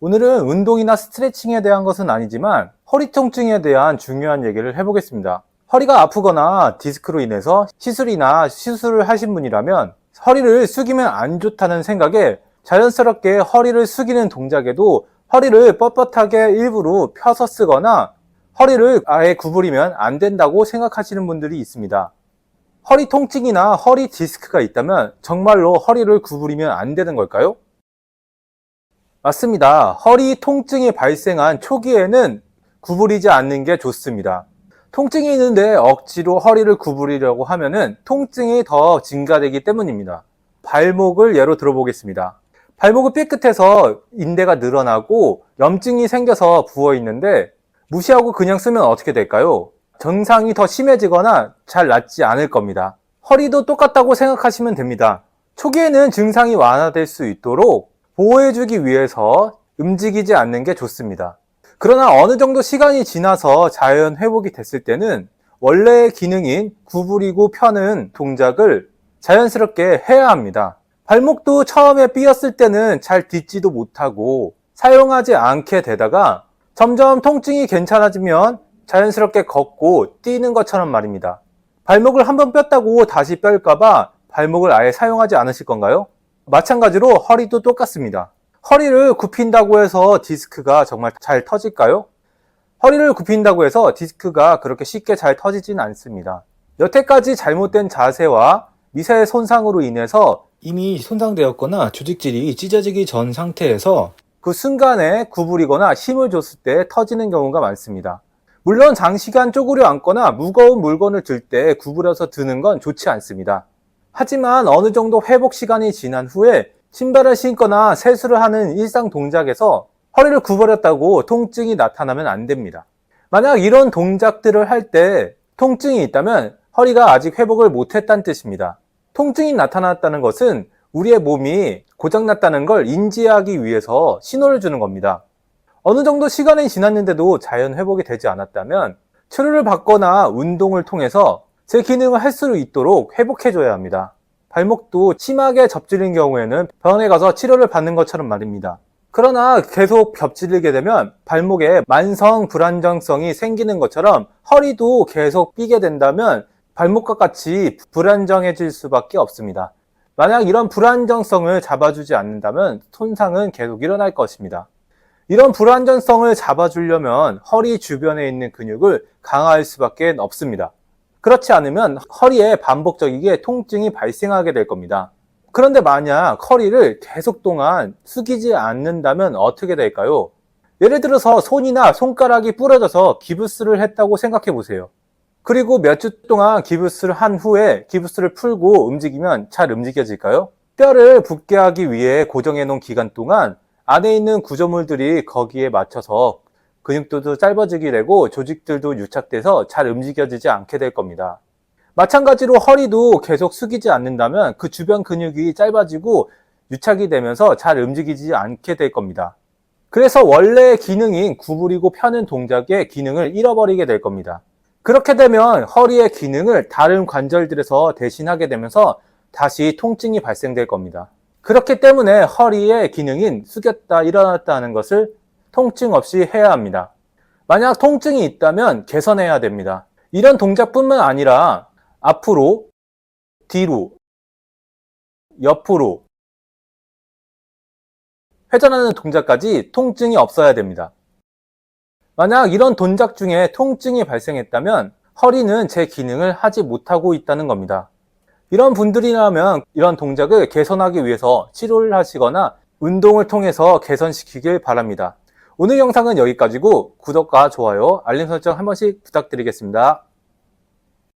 오늘은 운동이나 스트레칭에 대한 것은 아니지만 허리 통증에 대한 중요한 얘기를 해보겠습니다. 허리가 아프거나 디스크로 인해서 시술이나 시술을 하신 분이라면 허리를 숙이면 안 좋다는 생각에 자연스럽게 허리를 숙이는 동작에도 허리를 뻣뻣하게 일부러 펴서 쓰거나 허리를 아예 구부리면 안 된다고 생각하시는 분들이 있습니다. 허리 통증이나 허리 디스크가 있다면 정말로 허리를 구부리면 안 되는 걸까요? 맞습니다. 허리 통증이 발생한 초기에는 구부리지 않는 게 좋습니다. 통증이 있는데 억지로 허리를 구부리려고 하면은 통증이 더 증가되기 때문입니다. 발목을 예로 들어보겠습니다. 발목을 삐끗해서 인대가 늘어나고 염증이 생겨서 부어 있는데 무시하고 그냥 쓰면 어떻게 될까요? 증상이 더 심해지거나 잘 낫지 않을 겁니다. 허리도 똑같다고 생각하시면 됩니다. 초기에는 증상이 완화될 수 있도록 보호해주기 위해서 움직이지 않는 게 좋습니다. 그러나 어느 정도 시간이 지나서 자연 회복이 됐을 때는 원래의 기능인 구부리고 펴는 동작을 자연스럽게 해야 합니다. 발목도 처음에 삐었을 때는 잘 딛지도 못하고 사용하지 않게 되다가 점점 통증이 괜찮아지면 자연스럽게 걷고 뛰는 것처럼 말입니다. 발목을 한번 뺐다고 다시 뺄까봐 발목을 아예 사용하지 않으실 건가요? 마찬가지로 허리도 똑같습니다. 허리를 굽힌다고 해서 디스크가 정말 잘 터질까요? 허리를 굽힌다고 해서 디스크가 그렇게 쉽게 잘 터지진 않습니다. 여태까지 잘못된 자세와 미세 손상으로 인해서 이미 손상되었거나 조직질이 찢어지기 전 상태에서 그 순간에 구부리거나 힘을 줬을 때 터지는 경우가 많습니다. 물론 장시간 쪼그려 앉거나 무거운 물건을 들 때 구부려서 드는 건 좋지 않습니다. 하지만 어느 정도 회복 시간이 지난 후에 신발을 신거나 세수를 하는 일상 동작에서 허리를 구부렸다고 통증이 나타나면 안 됩니다. 만약 이런 동작들을 할 때 통증이 있다면 허리가 아직 회복을 못했다는 뜻입니다. 통증이 나타났다는 것은 우리의 몸이 고장났다는 걸 인지하기 위해서 신호를 주는 겁니다. 어느 정도 시간이 지났는데도 자연 회복이 되지 않았다면 치료를 받거나 운동을 통해서 제 기능을 할 수 있도록 회복해줘야 합니다. 발목도 심하게 접질린 경우에는 병원에 가서 치료를 받는 것처럼 말입니다. 그러나 계속 접질리게 되면 발목에 만성 불안정성이 생기는 것처럼 허리도 계속 삐게 된다면 발목과 같이 불안정해질 수밖에 없습니다. 만약 이런 불안정성을 잡아주지 않는다면 손상은 계속 일어날 것입니다. 이런 불안정성을 잡아주려면 허리 주변에 있는 근육을 강화할 수밖에 없습니다. 그렇지 않으면 허리에 반복적이게 통증이 발생하게 될 겁니다. 그런데 만약 허리를 계속 동안 숙이지 않는다면 어떻게 될까요? 예를 들어서 손이나 손가락이 부러져서 기부스를 했다고 생각해 보세요. 그리고 몇 주 동안 기부스를 한 후에 기부스를 풀고 움직이면 잘 움직여질까요? 뼈를 붙게 하기 위해 고정해 놓은 기간 동안 안에 있는 구조물들이 거기에 맞춰서 근육도 짧아지게 되고 조직들도 유착돼서 잘 움직여지지 않게 될 겁니다. 마찬가지로 허리도 계속 숙이지 않는다면 그 주변 근육이 짧아지고 유착이 되면서 잘 움직이지 않게 될 겁니다. 그래서 원래의 기능인 구부리고 펴는 동작의 기능을 잃어버리게 될 겁니다. 그렇게 되면 허리의 기능을 다른 관절들에서 대신하게 되면서 다시 통증이 발생될 겁니다. 그렇기 때문에 허리의 기능인 숙였다 일어났다 하는 것을 통증 없이 해야 합니다. 만약 통증이 있다면 개선해야 됩니다. 이런 동작뿐만 아니라 앞으로, 뒤로, 옆으로 회전하는 동작까지 통증이 없어야 됩니다. 만약 이런 동작 중에 통증이 발생했다면 허리는 제 기능을 하지 못하고 있다는 겁니다. 이런 분들이라면 이런 동작을 개선하기 위해서 치료를 하시거나 운동을 통해서 개선시키길 바랍니다. 오늘 영상은 여기까지고 구독과 좋아요, 알림 설정 한 번씩 부탁드리겠습니다.